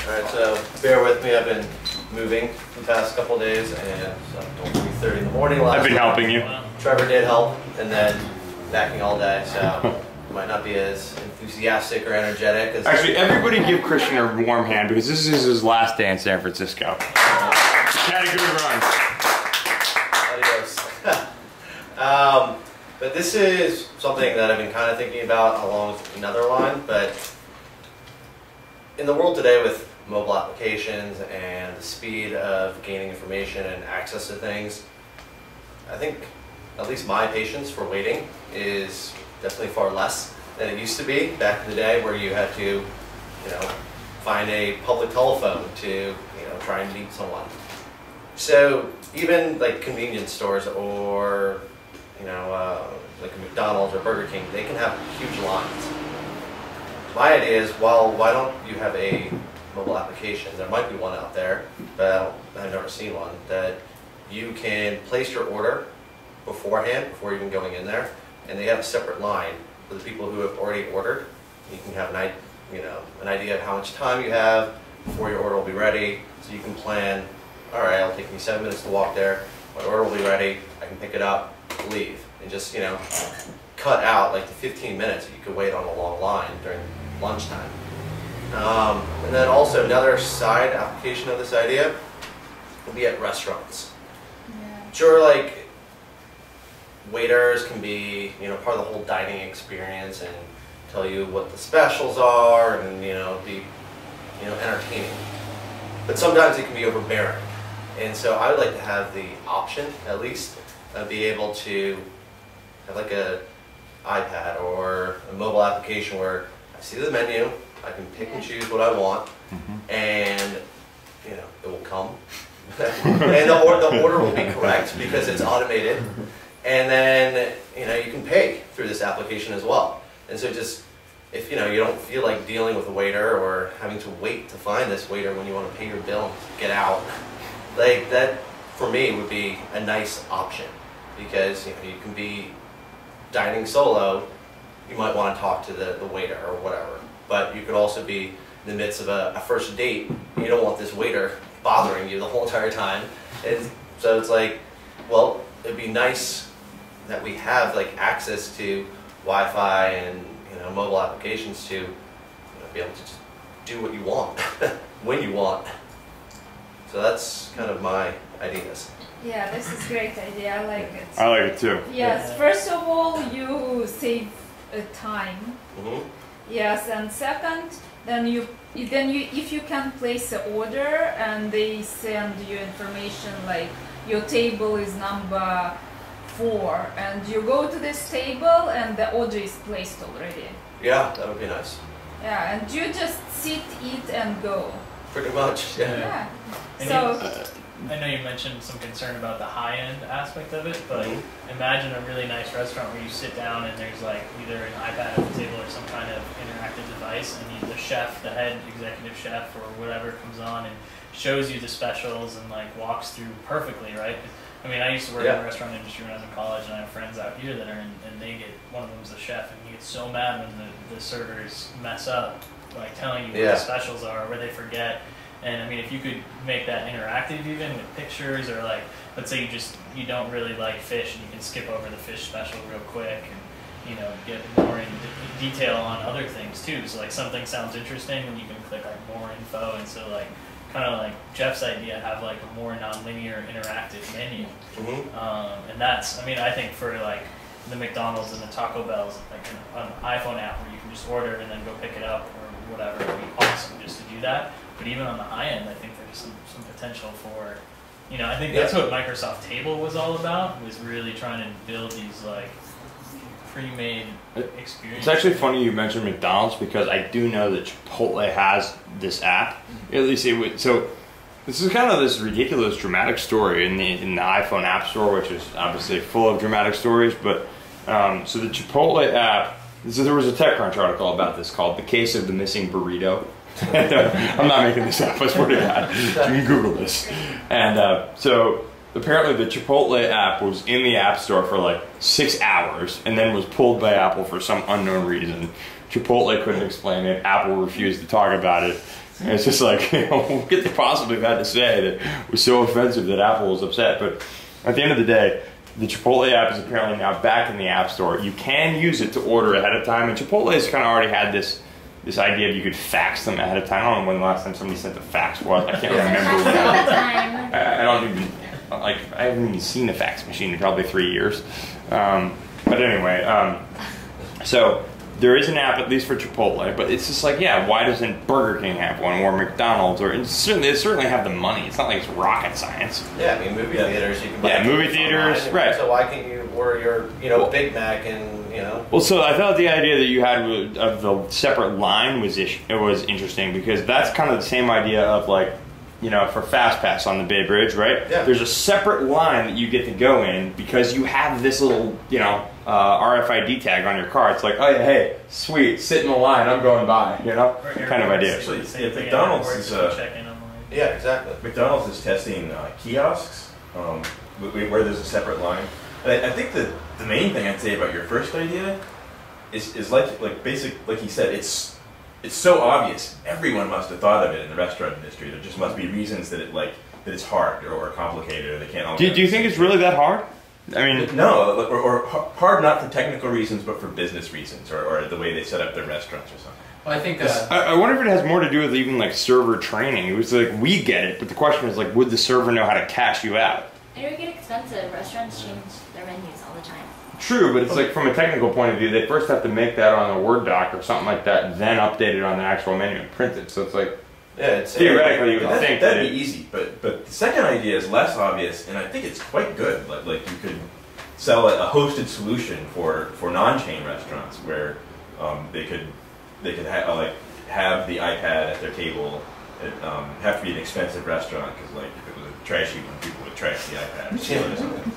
Alright, so bear with me, I've been moving the past couple days and so until 3:30 in the morning last I've been helping you. Trevor did help and then backing all day, so might not be as enthusiastic or energetic as... Actually, everybody give Christian a warm hand because this is his last day in San Francisco. Had a good run. Adios. But this is something that I've been kind of thinking about along with another line, but in the world today with mobile applications and the speed of gaining information and access to things, I think at least my patience for waiting is definitely far less than it used to be back in the day where you had to, find a public telephone to, try and meet someone. So even like convenience stores or, like a McDonald's or Burger King, they can have huge lines. My idea is, well, why don't you have a mobile application? There might be one out there, but I've never seen one, that you can place your order beforehand, before even going in there, and they have a separate line for the people who have already ordered. You can have an idea of how much time you have before your order will be ready, so you can plan, all right, it'll take me 7 minutes to walk there, my order will be ready, I can pick it up, leave, and just, cut out like the 15 minutes that you could wait on a long line during lunchtime. And then also another side application of this idea will be at restaurants. Yeah. Sure, like waiters can be, part of the whole dining experience and tell you what the specials are and, be, entertaining. But sometimes it can be overbearing. And so I would like to have the option, at least, of be able to have like a iPad or a mobile application where I see the menu, I can pick and choose what I want, and it will come. And the order will be correct because it's automated. And then you can pay through this application as well. And so just if you don't feel like dealing with a waiter or having to wait to find this waiter when you want to pay your bill and get out, like that for me would be a nice option because you can be dining solo, you might want to talk to the waiter or whatever, but you could also be in the midst of a first date and you don't want this waiter bothering you the whole entire time. And so it's like, well, it'd be nice that we have like access to Wi-Fi and mobile applications to be able to just do what you want when you want. So that's kind of my ideas. Yeah, this is a great idea. I like it. I like it too. Yes, first of all, you save time. Yes, and second, then if you can place an order and they send you information like your table is number 4, and you go to this table and the order is placed already. Yeah, that would be nice. Yeah, and you just sit, eat, and go. Pretty much, yeah. Yeah. So. I know you mentioned some concern about the high-end aspect of it, but imagine a really nice restaurant where you sit down and there's like either an iPad at the table or some kind of interactive device, and the chef, the head executive chef or whatever comes on and shows you the specials and like walks through perfectly, right? I mean, I used to work in the restaurant industry when I was in college, and I have friends out here that are and they get, one of them's the chef, and he gets so mad when the servers mess up, like telling you what the specials are, or where they forget. And I mean, if you could make that interactive even with pictures, or like, let's say you don't really like fish and you can skip over the fish special real quick and, get more in detail on other things too. So like something sounds interesting and you can click like more info, and so like kind of like Jeff's idea, have like a more non-linear interactive menu. And that's, I mean, I think for like the McDonald's and the Taco Bells, like an iPhone app where you can just order and then go pick it up or whatever, it would be awesome just to do that. But even on the high end, I think there's some potential for, I think that's what Microsoft Table was all about, was really trying to build these like pre-made experiences. It's actually funny you mentioned McDonald's because I do know that Chipotle has this app. At least it would. So this is kind of this ridiculous dramatic story in the iPhone App Store, which is obviously full of dramatic stories. But so the Chipotle app. So there was a TechCrunch article about this called "The Case of the Missing Burrito." I'm not making this up, I swear to God. You can Google this. And so apparently the Chipotle app was in the App Store for like 6 hours and then was pulled by Apple for some unknown reason. Chipotle couldn't explain it. Apple refused to talk about it. And it's just like, you know, what could they possibly have had to say that was so offensive that Apple was upset? But at the end of the day, the Chipotle app is apparently now back in the App Store. You can use it to order ahead of time, and Chipotle has kind of already had this idea of you could fax them ahead of time. I don't know when the last time somebody sent a fax was. I can't remember. I don't even, like, I haven't even seen a fax machine in probably 3 years. But anyway, so there is an app, at least for Chipotle, but it's just like, yeah, why doesn't Burger King have one, or McDonald's, or they certainly have the money. It's not like it's rocket science. Yeah, I mean, movie theaters, you can buy movie theaters, online, right. So why can't you order your, well, Big Mac and, Well, so I thought the idea that you had of the separate line was interesting, because that's kind of the same idea of, like, for FastPass on the Bay Bridge, right? Yeah. There's a separate line that you get to go in because you have this little, RFID tag on your car. It's like, oh yeah, hey, sweet, sit in the line, I'm going by, kind of idea. Actually, McDonald's is yeah, exactly. McDonald's is testing kiosks where there's a separate line. And I think that the main thing I'd say about your first idea is like he said, it's so obvious. Everyone must have thought of it in the restaurant industry. There just must be reasons that that it's hard or complicated, or they can't all. Do you think it's really that hard? I mean, no, or hard not for technical reasons, but for business reasons, or the way they set up their restaurants or something. Well, I think I wonder if it has more to do with even like server training. It was like, we get it, but the question is like, would the server know how to cash you out? It would get expensive. Restaurants change their menus all the time. True, but it's like, from a technical point of view, they first have to make that on a Word doc or something like that, then update it on the actual menu and print it. So it's like, yeah, it's theoretically you would think that'd be easy. But the second idea is less obvious, and I think it's quite good. Like you could sell a hosted solution for non-chain restaurants where they could have the iPad at their table. It have to be an expensive restaurant, because like if it was a trashy one, people would trash the iPad or something.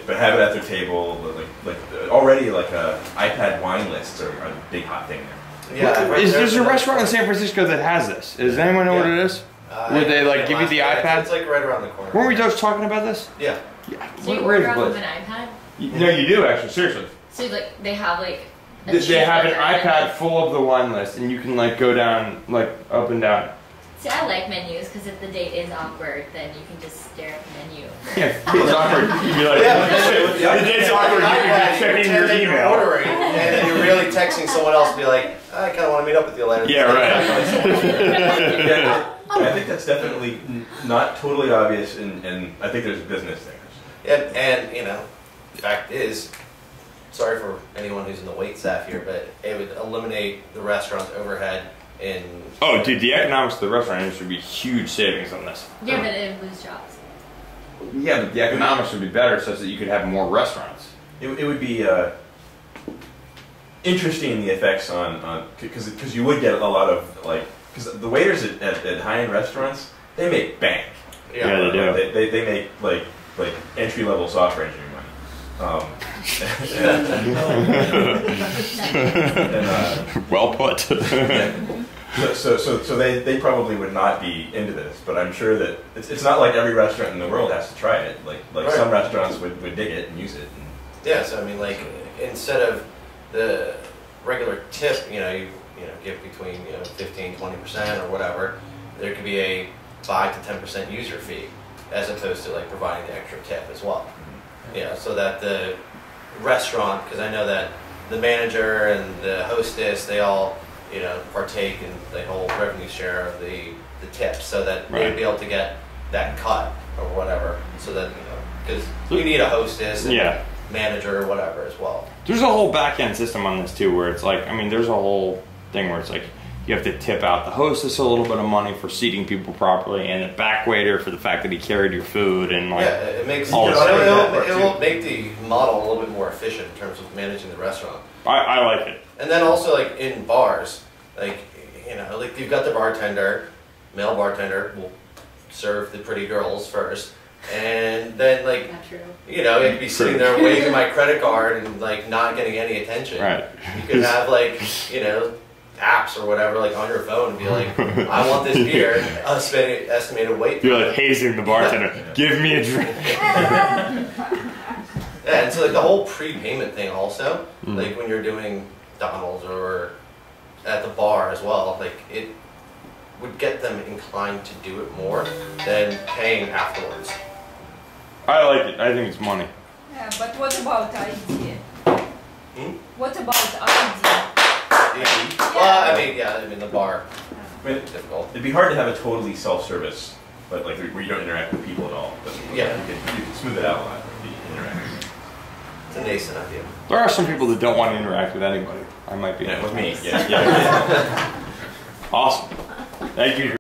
But have it at their table. Like already, like iPad wine lists are a big hot thing there. Yeah, there's a restaurant in San Francisco that has this. Does anyone know what it is? Where they like give you the iPad? It's like right around the corner. Weren't we just talking about this? Yeah. So you order off of an iPad? No, you do actually. Seriously. So like they have like. They have an iPad full of the wine list, and you can like go down like up and down. See, I like menus, because if the date is awkward, then you can just stare at the menu. Yeah, it's awkward. You're like, the date's awkward. You're checking your email. Ordering, and then you're really texting someone else to be like, I kind of want to meet up with you later. Yeah, right. Yeah, I think that's definitely not totally obvious, and I think there's business there. And the fact is, sorry for anyone who's in the wait staff here, but it would eliminate the restaurant's overhead in... Oh, dude, the economics of the restaurant industry would be huge savings on this. Yeah, but it would lose jobs. Yeah, but the economics would be better such that you could have more restaurants. It would be interesting, the effects on because you would get a lot of, like, because the waiters at high-end restaurants, they make bank. Yeah, they do. They make like entry-level software engineering money. Well put. So they probably would not be into this, but I'm sure that it's not like every restaurant in the world has to try it. Like right. Some restaurants would dig it and use it. Yeah, so I mean, like, instead of the regular tip, you give between 15-20% or whatever, there could be a 5 to 10% user fee, as opposed to like providing the extra tip as well. So that the restaurant, because I know that the manager and the hostess, they all partake in the whole revenue share of the tips, so that they'd be able to get that cut or whatever, so that because you need a hostess and manager or whatever as well. There's a whole back end system on this too, where it's like, I mean, there's a whole thing where it's like you have to tip out the hostess a little bit of money for seating people properly, and the back waiter for the fact that he carried your food, and like it makes all it will make the model a little bit more efficient in terms of managing the restaurant. I like it. And then also, like, in bars, like you've got the bartender, male bartender will serve the pretty girls first, and then like you'd be sitting there waving my credit card and like not getting any attention. Right. You could have like apps or whatever, like on your phone, and be like, I want this beer, estimated weight. You're like hazing the bartender. Give me a drink. Yeah, and so like the whole prepayment thing also, like when you're doing Donald's or at the bar as well, like it would get them inclined to do it more than paying afterwards. I like it. I think it's money. Yeah, but what about ID? What about ID? Well, I mean the bar. I mean, Difficult. it'd be hard to have a totally self-service, but like where you don't interact with people at all. But Yeah. you can smooth it out a lot. The interaction. It's a nascent idea. There are some people that don't want to interact with anybody. I might be. Yeah, with me. Yeah. Awesome. Thank you.